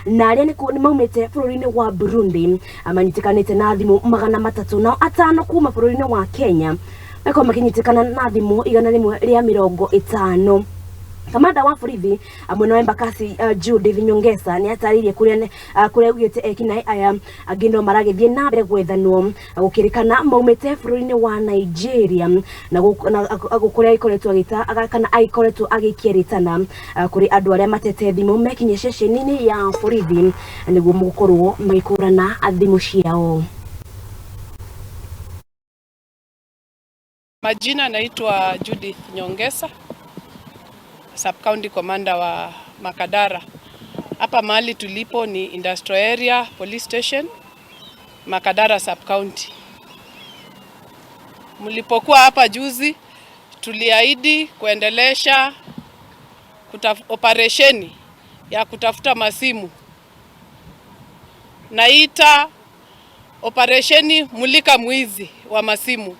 na aria ni maumite bururiini wa Burundi manyitikaniite na thimu 305 kuma bururiini wa Kenya meko makinyitikana na thimu 150. Kamanda wa borithi mwena wa embakasi Judith nyongesa ni ataririe kuria ugite wekinae aya agindo maragithie nambere gwethanwo gukirikana maumite bururiini wa Nigeria na gukuria ikoretwo agita kana aikoretwo agikieritana kuri andu aria matete thimu mekinye ceceni ya borithi niguo mukorwo maikurana thimu ciao. Majina naitwa Judith Nyongesa, Sub-County Commander wa Makadara. Hapa mahali tulipo ni Industrial Area Police Station, Makadara Sub-County. Mlipokuwa hapa juzi, tuliahidi kuendelesha operesheni ya kutafuta masimu. Naita operesheni mulika mwizi wa masimu.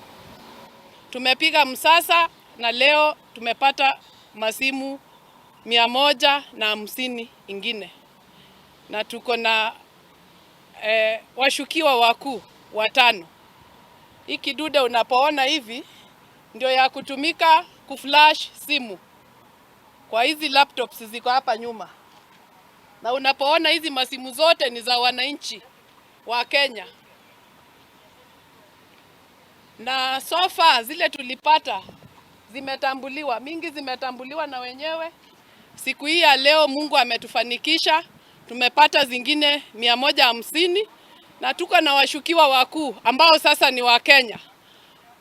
Tumepiga msasa na leo tumepata masimu 150 ingine. Na tuko na washukiwa wakuu 5. Hii kidude unapoona hivi ndio ya kutumika kuflash simu kwa hizi laptops ziko hapa nyuma. Na unapoona hizi masimu zote ni za wananchi wa Kenya. Na so far zile tulipata zimetambuliwa, mingi zimetambuliwa na wenyewe. Siku hii ya leo Mungu ametufanikisha, tumepata zingine 150 na tuko na washukiwa wakuu ambao sasa ni wa Kenya.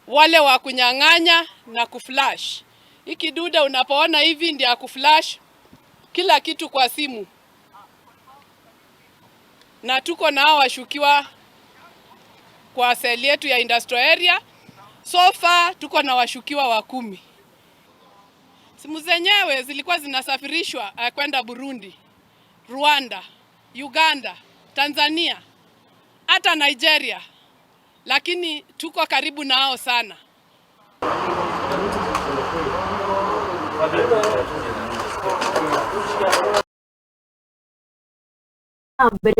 Wale wa kunyang'anya na kuflash. Hii kidude unapoona hivi ndio ya kuflash kila kitu kwa simu. Na tuko na hao washukiwa kwa seli yetu ya industrial area. So far tuko na washukiwa 10. Simu zenyewe zilikuwa zinasafirishwa kwenda Burundi, Rwanda, Uganda, Tanzania, hata Nigeria. Lakini tuko karibu nao sana.